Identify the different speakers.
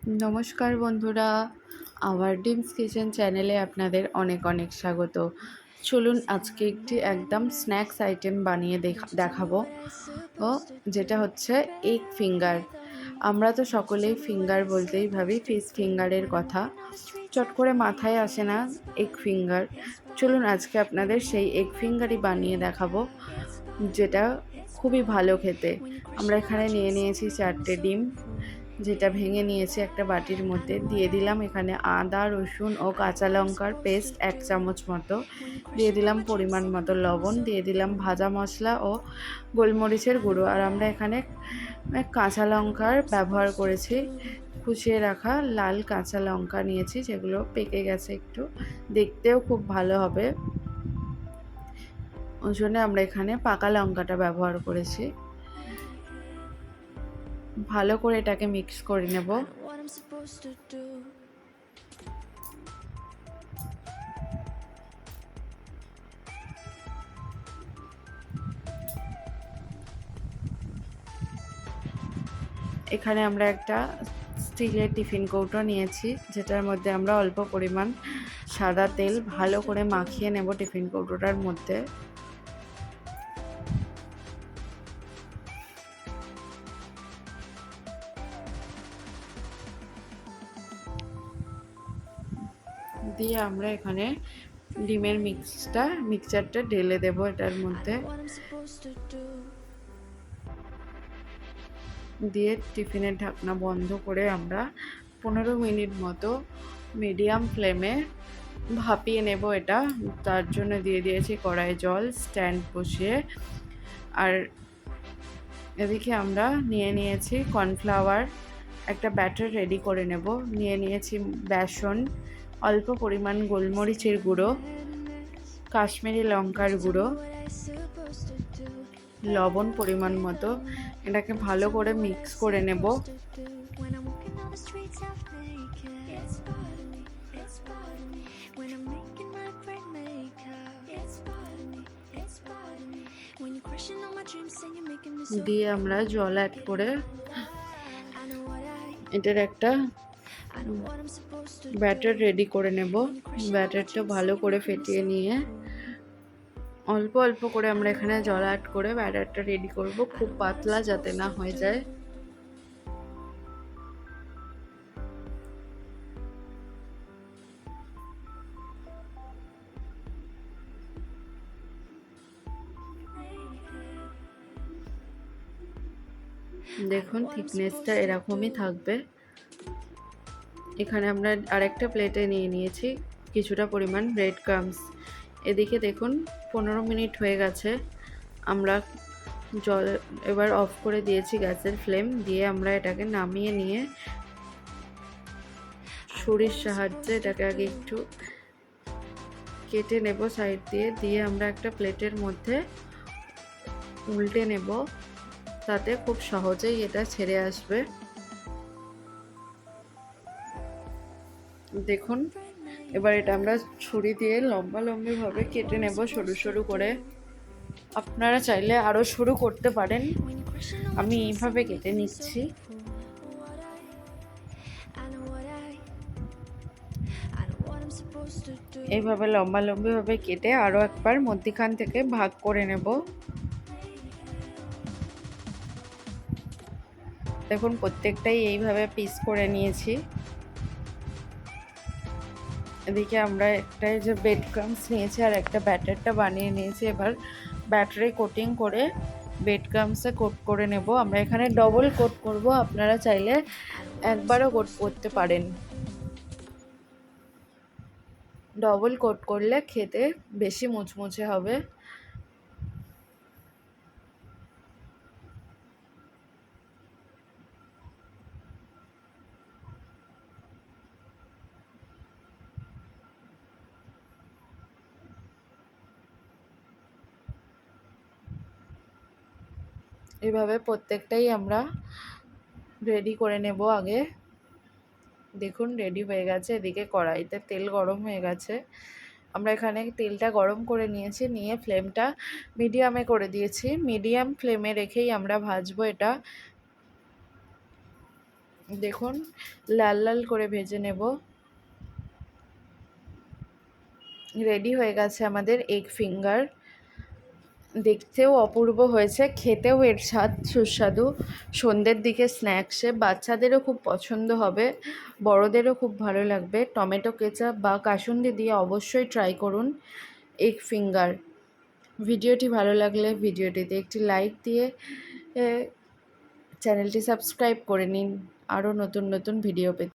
Speaker 1: নমস্কার বন্ধুরা, hour ডিমস kitchen চ্যানেলে আপনাদের অনেক অনেক স্বাগত। চলুন আজকে একটি একদম স্ন্যাক্স আইটেম বানিয়ে দেখাবো, ও যেটা হচ্ছে এগ ফিঙ্গার। আমরা তো সকলেই ফিঙ্গার বলতেই ভাবি ফিশ ফিঙ্গারের কথা, চট করে মাথায় আসে না এগ ফিঙ্গার। চলুন আজকে আপনাদের সেই এগ ফিঙ্গারই বানিয়ে দেখাবো, যেটা খুবই ভালো খেতে। আমরা এখানে নিয়ে নিয়েছি 4টে ডিম, যেটা ভেঙে নিয়েছি একটা বাটির মধ্যে। দিয়ে দিলাম এখানে আদা, রসুন ও কাঁচা লঙ্কার পেস্ট 1 চামচ মতো। দিয়ে দিলাম পরিমাণ মতো লবণ, দিয়ে দিলাম ভাজা মশলা ও গোলমরিচের গুঁড়ো। আর আমরা এখানে কাঁচা লঙ্কার ব্যবহার করেছি, কুচিয়ে রাখা লাল কাঁচা লঙ্কা নিয়েছি, যেগুলো পেকে গেছে একটু, দেখতেও খুব ভালো হবে, ওই জন্য আমরা এখানে পাকা লঙ্কাটা ব্যবহার করেছি। ভালো করে এটাকে মিক্স করে নেব। এখানে আমরা একটা স্টিলের টিফিন কৌটো নিয়েছি, যেটার মধ্যে আমরা অল্প পরিমাণ সাদা তেল ভালো করে মাখিয়ে নেব টিফিন কৌটোটার মধ্যে। দিয়ে আমরা এখানে ডিমের মিক্সচারটা ঢেলে দেব এটার মধ্যে। দিয়ে টিফিনের ঢাকনা বন্ধ করে আমরা 15 মিনিট মতো মিডিয়াম ফ্লেমে ভাপিয়ে নেব এটা। তার জন্য দিয়ে দিয়েছি কড়াই জল, স্ট্যান্ড বসিয়ে। আর এদিকে আমরা নিয়ে নিয়েছি কর্নফ্লাওয়ার, একটা ব্যাটার রেডি করে নেব। নিয়ে নিয়েছি বেসন, অল্প পরিমাণ গোলমরিচের গুঁড়ো, কাশ্মীরি লঙ্কার গুঁড়ো, লবণ পরিমাণ মতো। এটাকে ভালো করে মিক্স করে নেব। দিয়ে আমরা জল অ্যাড করে এটার একটা ব্যাটার রেডি করে নেব। ব্যাটারটা ভালো করে ফেটিয়ে নিয়ে অল্প অল্প করে আমরা এখানে জল অ্যাড করে ব্যাটারটা রেডি করব, খুব পাতলা যাতে না হয়ে যায়। দেখুন থিকনেসটা এরকমই থাকবে। এখানে আমরা আরেকটা প্লেটে নিয়ে নিয়েছি কিছুটা পরিমাণ ব্রেড ক্রাম্বস। এদিকে দেখুন 15 মিনিট হয়ে গেছে। আমরা জল এবার অফ করে দিয়েছি গ্যাসের ফ্লেম। দিয়ে আমরা এটাকে নামিয়ে নিয়ে ছুরির সাহায্যে এটাকে আগে একটু কেটে নেব সাইড দিয়ে। দিয়ে আমরা একটা প্লেটের মধ্যে উল্টে নেব, তাতে খুব সহজেই এটা ছেড়ে আসবে। দেখুন এবার এটা আমরা ছুরি দিয়ে লম্বা লম্বিভাবে কেটে নেব, সরু সরু করে। আপনারা চাইলে আরও সরু করতে পারেন, আমি এইভাবে কেটে নিচ্ছি। এইভাবে লম্বা লম্বিভাবে কেটে আরও একবার মধ্যিখান থেকে ভাগ করে নেব। দেখুন প্রত্যেকটাই এইভাবে পিস করে নিয়েছি। এদিকে আমরা একটা যে ব্রেড ক্রাম্বস নিয়েছি আর একটা ব্যাটারটা বানিয়ে নিয়েছি। এবার ব্যাটারে কোটিং করে ব্রেড ক্রাম্বসে কোট করে নেব। আমরা এখানে ডবল কোট করব, আপনারা চাইলে একবারও কোট করতে পারেন। ডবল কোট করলে খেতে বেশি মুচমুচে হবে। এভাবে প্রত্যেকটাই আমরা রেডি করে নেব আগে। দেখুন রেডি হয়ে গেছে। এদিকে কড়াইতে তেল গরম হয়ে গেছে। আমরা এখানে তেলটা গরম করে নিয়েছি, নিয়ে ফ্লেমটা মিডিয়ামে করে দিয়েছি। মিডিয়াম ফ্লেমে রেখেই আমরা ভাজবো এটা। দেখুন লাল লাল করে ভেজে নেব। রেডি হয়ে গেছে আমাদের এগ ফিঙ্গার। দেখতেও অপূর্ব হয়েছে, খেতেও এর স্বাদ সুস্বাদু। সন্ধ্যের দিকে স্ন্যাক্সে বাচ্চাদেরও খুব পছন্দ হবে, বড়দেরও খুব ভালো লাগবে। টমেটো কেচাপ বা কাসুন্দি দিয়ে অবশ্যই ট্রাই করুন এগ ফিঙ্গার। ভিডিওটি ভালো লাগলে ভিডিওটিতে একটি লাইক দিয়ে চ্যানেলটি সাবস্ক্রাইব করে নিন আরও নতুন নতুন ভিডিও পেতে।